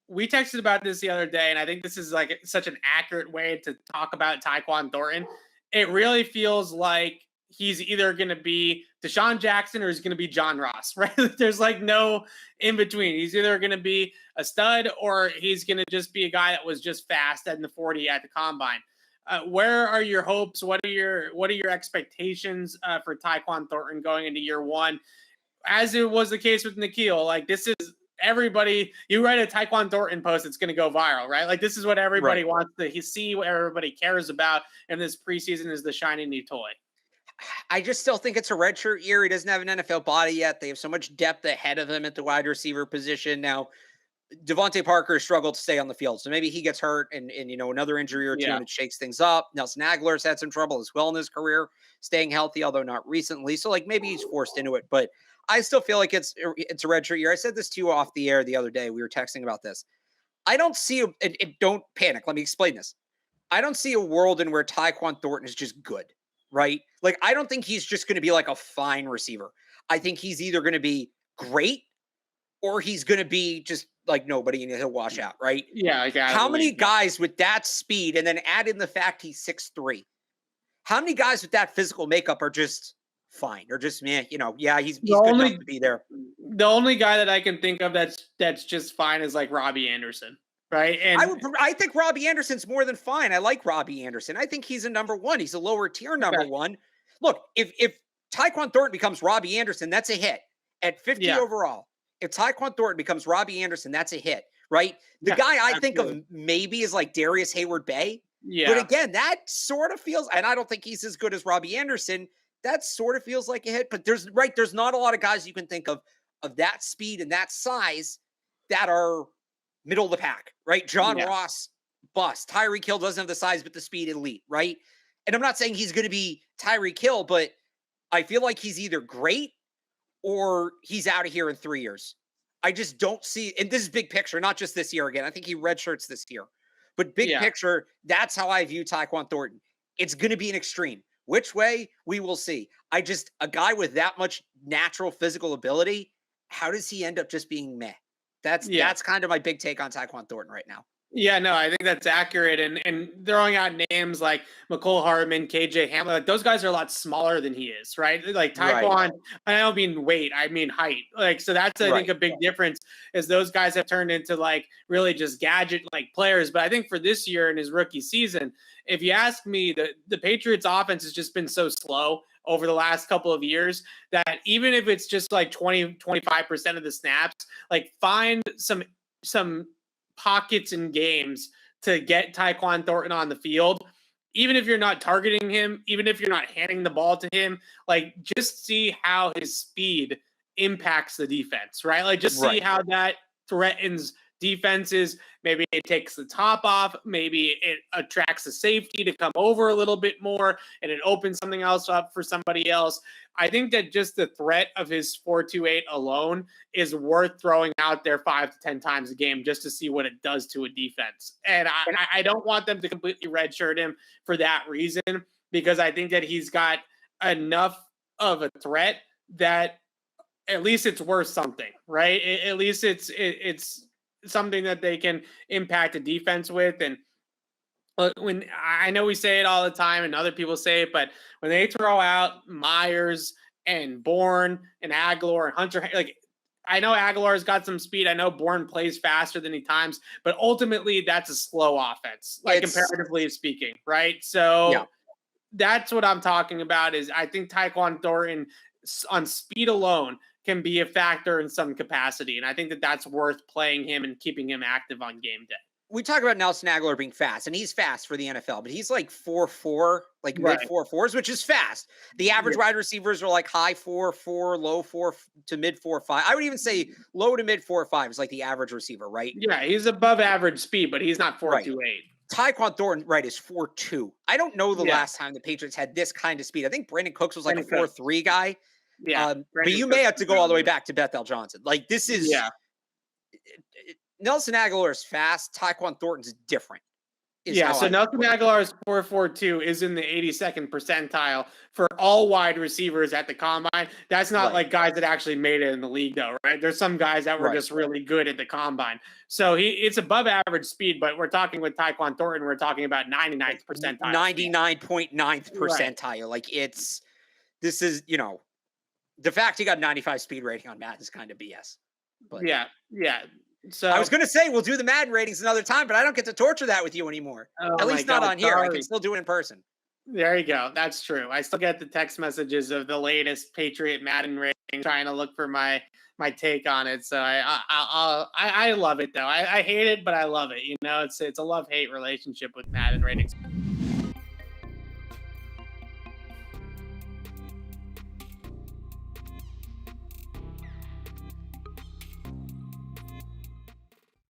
we texted about this the other day, and I think this is like such an accurate way to talk about Tyquan Thornton. It really feels like he's either going to be Deshaun Jackson or he's going to be John Ross, right? There's like no in between. He's either going to be a stud or he's going to just be a guy that was just fast at the 40 at the combine. Where are your hopes? What are your expectations for Tyquan Thornton going into year one? As it was the case with Nickeil, like this is everybody. You write a Tyquan Thornton post, it's going to go viral, right? Like this is what everybody wants to see, what everybody cares about, and this preseason is the shiny new toy. I just still think it's a redshirt year. He doesn't have an NFL body yet. They have so much depth ahead of him at the wide receiver position. Now, Devontae Parker struggled to stay on the field. So maybe he gets hurt and another injury or two and it shakes things up. Nelson Aguilar's had some trouble as well in his career, staying healthy, although not recently. So like maybe he's forced into it, but I still feel like it's a redshirt year. I said this to you off the air the other day. We were texting about this. I don't see, don't panic. Let me explain this. I don't see a world in where Tyquan Thornton is just good, right? Like, I don't think he's just going to be like a fine receiver. I think he's either going to be great or he's going to be just like nobody and he'll wash out, right? Yeah. How many guys with that speed and then add in the fact he's 6'3"? How many guys with that physical makeup are just fine or just, he's good enough to be there? The only guy that I can think of that's just fine is like Robbie Anderson. Right. And I think Robbie Anderson's more than fine. I like Robbie Anderson. I think he's a number one. He's a lower tier number one. Look, if Tyquan Thornton becomes Robbie Anderson, that's a hit at 50 overall. If Tyquan Thornton becomes Robbie Anderson, that's a hit, right? The guy I think of maybe is like Darius Hayward-Bay. Yeah. But again, that sort of feels, and I don't think he's as good as Robbie Anderson. That sort of feels like a hit, but there's not a lot of guys you can think of that speed and that size that are middle of the pack, right? John Ross, bust. Tyreek Hill doesn't have the size, but the speed elite, right? And I'm not saying he's going to be Tyreek Hill, but I feel like he's either great or he's out of here in 3 years. I just don't see, and this is big picture, not just this year again. I think he redshirts this year. But big picture, that's how I view Tyquan Thornton. It's going to be an extreme. Which way? We will see. A guy with that much natural physical ability, how does he end up just being meh? That's kind of my big take on Tyquan Thornton right now. Yeah, no, I think that's accurate. And throwing out names like McCole Hardman, KJ Hamler, like those guys are a lot smaller than he is, right? Like Tyquan, I don't mean weight, I mean height. Like, so that's, I think, a big difference is those guys have turned into like really just gadget like players. But I think for this year in his rookie season, if you ask me, the Patriots offense has just been so slow over the last couple of years that even if it's just like 20-25% of the snaps, like find some pockets in games to get Tyquan Thornton on the field. Even if you're not targeting him, even if you're not handing the ball to him, like just see how his speed impacts the defense, right? Like just see how that threatens defenses. Maybe it takes the top off. Maybe it attracts the safety to come over a little bit more and it opens something else up for somebody else. I think that just the threat of his 4.28 alone is worth throwing out there 5 to 10 times a game just to see what it does to a defense. And I don't want them to completely redshirt him for that reason, because I think that he's got enough of a threat that at least it's worth something, right? At least it's something that they can impact a defense with. And when I know we say it all the time and other people say it, but when they throw out Myers and Bourne and Aguilar and Hunter, like I know Aguilar's got some speed. I know Bourne plays faster than he times, but ultimately that's a slow offense, like comparatively speaking, right? So that's what I'm talking about is I think Tyquan Thornton on speed alone can be a factor in some capacity. And I think that that's worth playing him and keeping him active on game day. We talk about Nelson Aguilar being fast, and he's fast for the NFL, but he's like 4.4, like mid 4.4s, which is fast. The average wide receivers are like high 4.4, low 4 to mid 4.5. I would even say low to mid 4.5 is like the average receiver, right? Yeah, he's above average speed, but he's not 4.28. Tyquan Thornton, is 4.2. I don't know the last time the Patriots had this kind of speed. I think Brandon Cooks was like a 4.3 guy. Yeah, but you may have to go all the way back to Bethel Johnson. Like this is Nelson Aguilar is fast. Tyquan Thornton's different. So Nelson Aguilar's 4.42 is in the 82nd percentile for all wide receivers at the combine. That's not like guys that actually made it in the league, though, right? There's some guys that were just really good at the combine. So it's above average speed, but we're talking with Tyquan Thornton, we're talking about 99th percentile. 99.9th percentile. Like this is, the fact he got 95 speed rating on Madden is kind of BS. But yeah. So I was going to say we'll do the Madden ratings another time, but I don't get to torture that with you anymore. At least not on here. I can still do it in person. There you go. That's true. I still get the text messages of the latest Patriot Madden rating, trying to look for my take on it. So I love it though. I hate it, but I love it. It's a love-hate relationship with Madden ratings.